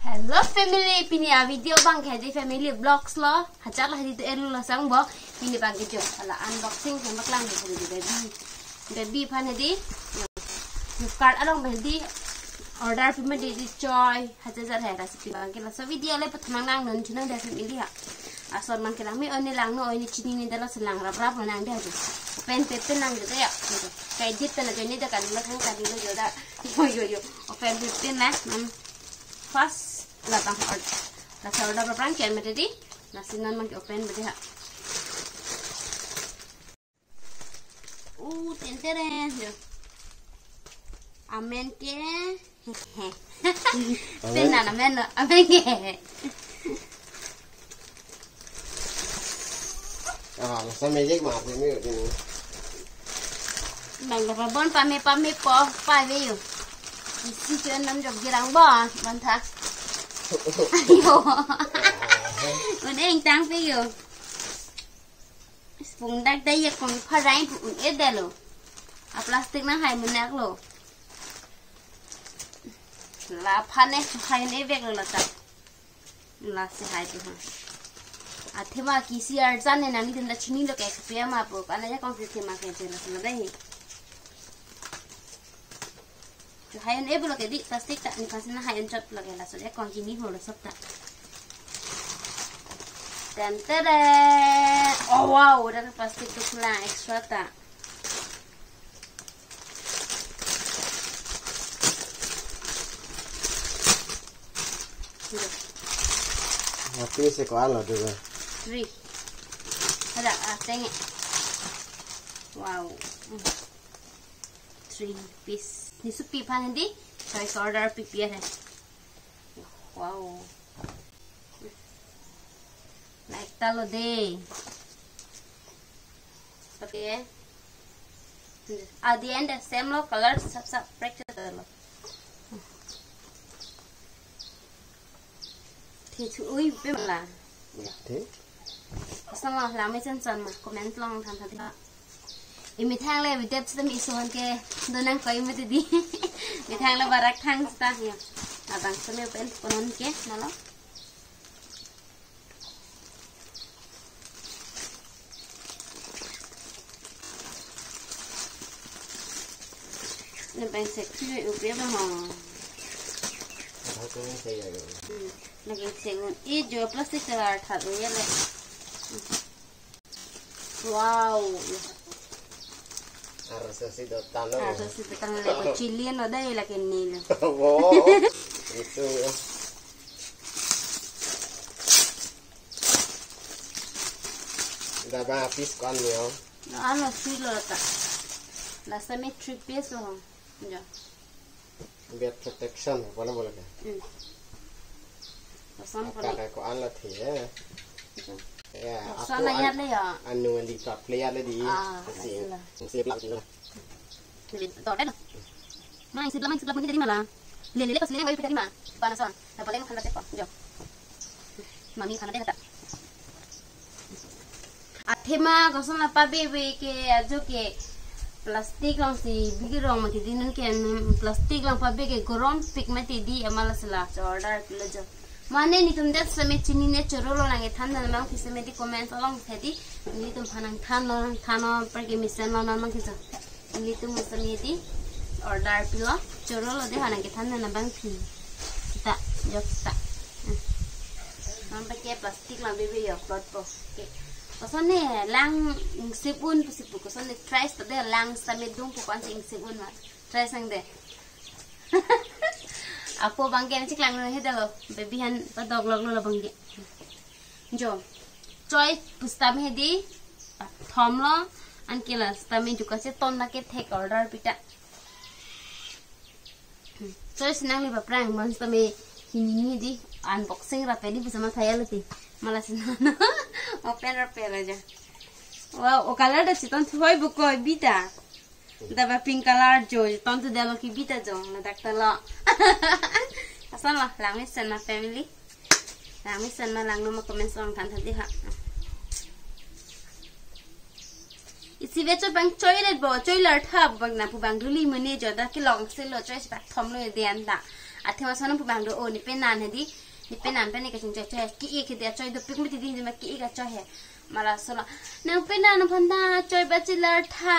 Hello family, pini video bang kaji family vlogs lo. Hajar lah di elu lo sang bo. Pini bang kejo. Ala unboxing yang baklang di baby pan hadi. Card along hadi. Order pima di joy. Hajar hai recipe bang kela. So video le pertama nang non chuna dah family ha. Asal man kela mi oni lang no oni chini ni dalam selang rap nang dah tu. Pen pepen nang gitu ya. Kayak jit na jadi dah kan lah kan tadi lo joda. Yo. Pen pepen lah. First latang order berapa kian berarti nasi nan mang open berarti ha. Tenteren yo. Amen ke. Tenan amen ke. Nasa magic map ni yo ini. Mang berapa bon pame po pave yo. Isi kian nam jog girang ba bantha. Ayo, udah yang tang video, sepung dak day ya kong parai pun ada lo, plastik nang hai menak lo, lapan hai ni beg lo tak, lasi hai tu ha, athema kisi arjan ni nani tenda chini lo kayak kepia mapo, karena ya kong athema kayak jelas lo dah. Hayon ebo lo kedi plastik tak ni kasih na hayon cat lo kela so dia kong kini holo sok tak. Dan teret, oh wow, udah plastik tu pula ekstra tak. Tapi sekolah lo tu. 3. Ada tengok. Wow. 3 piece. Ni supi pan di, choice order pipi ada. Wow. Like talo deh. Okay. At the end same lo color sab practice lo. Thì ui bên là. Thế. Xong rồi làm mấy chân mah comment long tham tham. Imi thang le video kita mi sohan ke donang koi mati di. Mi thang le barak thang sta ya. Abang seme pen konon ke nalo. Ni pen seksi upi apa mau? Aku ni saya yo. Lagi sengun. I jo plastik telar thar ya le. Wow. Harus sih talo. Harus sih talo le chilian ada ya lagi ni le. Wow. Itu. Dah berapa piece kan yo? Ano sih lo tak. Last time 3 piece lo. Ya. Biar protection boleh ke? Pasang Kakak ko an lah thi ya. Ya, sana ingat le ya. Anu yang di player le di. Siap lah tu. Betul dah. Mai sebelah mungkin dari mana? Lele pas lele dari mana? Panasan. Dapat lele makan apa? Jom. Mami खाना देता. Athema kosong apa bebe ke ajo ke plastik lang si bigirong mati dinan ke plastik lang pa bege goron pik mati di amala sala order kilo jo. Mana ni tum das समय चीनी ने चोरोलो लगे थान ना मांग किसे में दी कमेंट अलग थेदी ni tum phanang thano पर के मिशन ना मांग किसे ni tum समय दी order pilo चोरोलो दे हना के थान ना bang phi ta yok ta nam pa ke plastik lang bebe yok plot po ke kosan ne lang sipun sipu kosan ne try sta de lang समय dung po kan sing sipun ma try sang de Aku bangke cik lang he dalo baby han padog log lo bangke jo choi pustam he di thom lo an kila stame juka se ton na ke take order pita choi sinang li baprang man stame hini di unboxing ra pedi bisa ma thaya lati mala sinana open ra pela ja wow o color da siton thoi bu ko bita Daba pink color jo, tonto dalo ki bita jo, na dakta lo. Asan lah, langis san ma family. Langis san ma lang no ma comment lang tan thadi ha. Isi vecho bang choi red bo, choi lar tha bang na pu bang duli mane jo da ki long se lo choi spak thom lo dian da. ate masana pu bang do o ni penan hedi ni penan pen ke chung che ki ke dia choi do pik mati di ma ki ka choi he mala sola nang penan phanda choi bachelor tha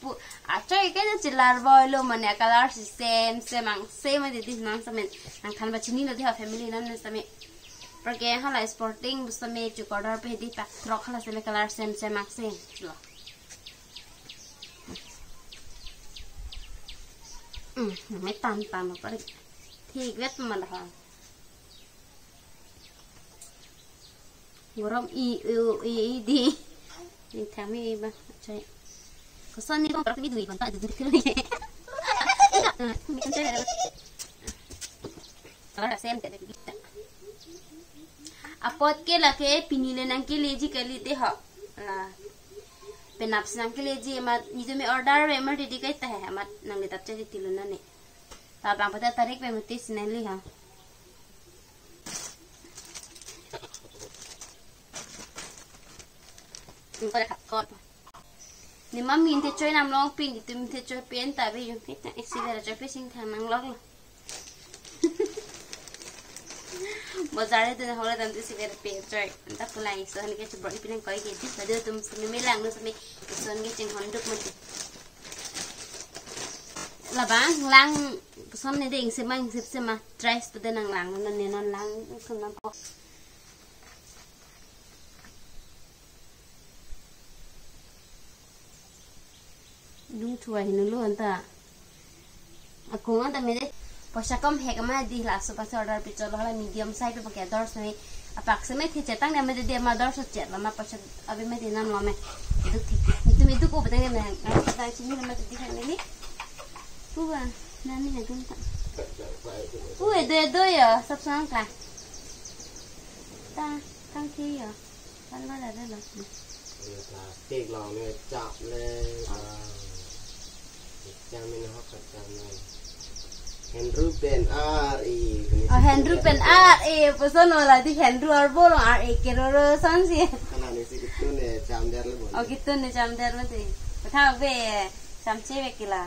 pu a choi ke bachelor boy lo mane color same mang same di di nang samen nang khan ba chini lo di family nan ne same porque hala sporting busame chu order pe di pak thro hala same color same mang same lo mấy tan mà có thì vết mà là gồm y đi thằng mi mà chơi có son đi không có cái đùi còn tại được cái này mình chơi đó là xem cái đấy apot ke là cái pinilen ang ke leji cái lite họ là penap sang ke leji mà như tôi order về mà đi cái tệ mà nang đi tập chơi thì luôn nè ta bang pada tarik về một tí xin li ha mình có đặt con nếu mà mình thì chơi nằm long pin thì mình thì chơi pin tại vì dùng cái này xí là chơi fishing thằng năng lóc luôn bây giờ thì họ là làm cái gì để chơi ta phụ lại số này cái chụp body pin coi cái gì là đưa tụi mình làm nữa xong mình số này chừng hòn được một là bang lang son này định xem mà dress tụi năng lang nên nó lang không năng có đúng chuối nó luôn ta aku ngan tami deh posya kom hek ma di la so pas order picture lo medium size pa ke dor soi apak se me thi chetang ne me de ma dor so chet la ma posya abi me dinam lo me itu thi itu ko batang ne ta chini ma di kan ni buwa nani ne gun ta ui do ya sap sang ka ta tang thi ya tan lo là đó rồi tiệc lòng này chọc lên cha mình học cả cha này Henry pen RE Henry pen RE pesan olah di Henry arbol RE kero san sih karena ini sih gitu nih jam der lu oh gitu nih jam der nanti betapa be jam cewek kila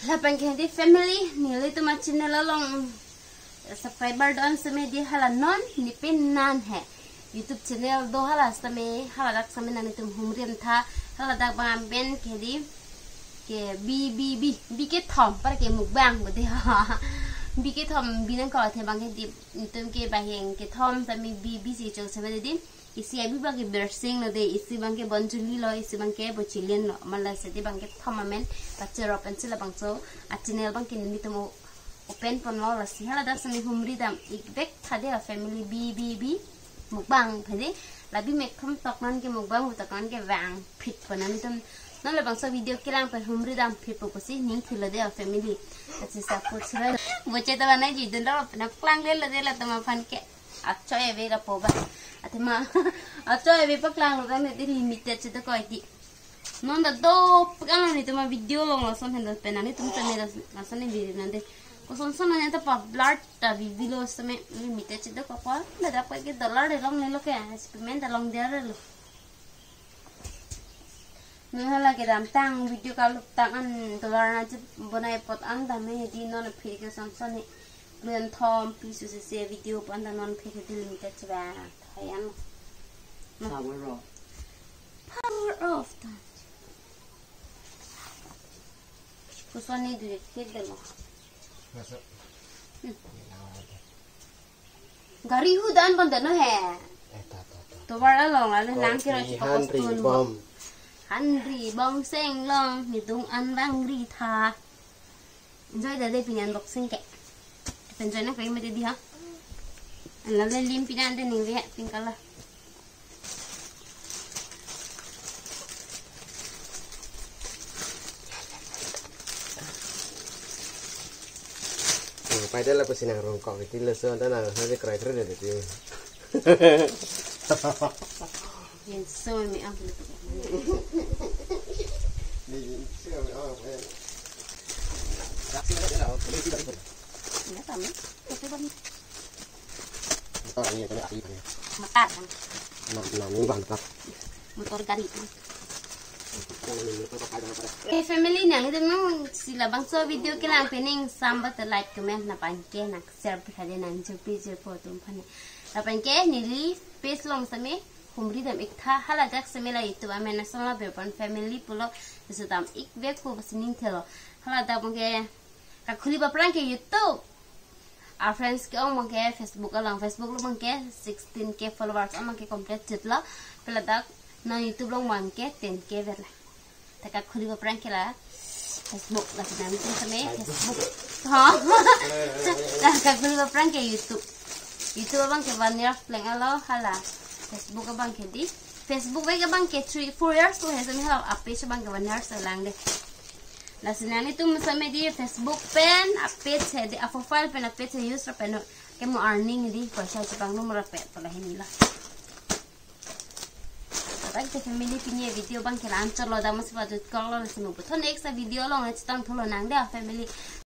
lapan kendi family nilai tu macam nela long subscriber don seme di hala non ni pen nan hai YouTube channel do hala same hala dak same nani tum humriam tha hala dak bang ben kendi ke bi ke thom par ke mukbang bode ha bi ke thom bi nan ko the bang ke di tum ke baheng ke thom same bi si chong same de din isi abi bang ke bersing no de isi bang ke bonjuli lo isi bang ke bochilien lo mala se de bang ke thom amen pacero pencil bang so a channel bang ke ni tum open pon lo la si hala dak same humri dam ikbek thade family bi mukbang phade labi mek kham tok nan ke mukbang tok nan ke wang phit pon ni tum nó là bằng số video kia lang phải hôm rưỡi phê bột của xí những thứ là đây family là chỉ sao phụ sữa vừa chơi tao nói gì đến đó nó lang lên là đây là tao mà fan kẹ cho em về là bố bà thế mà cho em về bắt lang rồi này đi limited chứ tao coi đi nó đã đâu cái này tao mà video long là xong hiện tại này tụi tao này là xong này video này có xong này tao bắt blur ta video xong này limited chứ tao có quá là đã quay cái dollar để long này lo cái experiment là long there rồi nó là cái đám tang video kalau tang an dolar na chụp bonai pot an đam này đi nó là phê cái xong xong này lên thom pisu se video pan ta non phê cái limited chứ ba thấy ăn power off ta có xong này được hết rồi gari hudan pan ta nó hè to bar along là lang cái rồi có tuần Henry bong seng long ni tung an bang ri tha enjoy the day pinan boxing ke enjoy na kai mate di ha an la lim pinan de ni ve pin kala phải đây là cái sinh rong cọ cái là sơn đó là hơi cái cày rất là đẹp Yan so mi ang motor gari Okay, family nang itu memang sila bang so video kita pening sambat like comment na panke nak share berkali nang jupi foto pane na panke nili page long same humri dam ikta halajak semela itu ame nasional beban family pulo sesuatu ik bek ko basinin thelo halada panke kakuli baprang ke YouTube our friends ke ong panke Facebook alang Facebook lo panke 16k followers amang ke complete jetla peladak na YouTube long panke 10k verla taka khuli baprang ke la Facebook la sinami tu same Facebook ha la kakuli baprang ke YouTube abang ke 1 year lang alo hala Facebook abang ke di Facebook ba abang ke 3-4 years to hesami hala update abang ke 1 year lang de la sinani tu masame di Facebook pen update hai di profile pen update hai use pen ke mo earning di paisa bang nomor pe pala hinila tak ke family punya video bang ke lancar lo dah masih patut kalau nasi mau betul next video lo ngasih tahu tholo nang deh family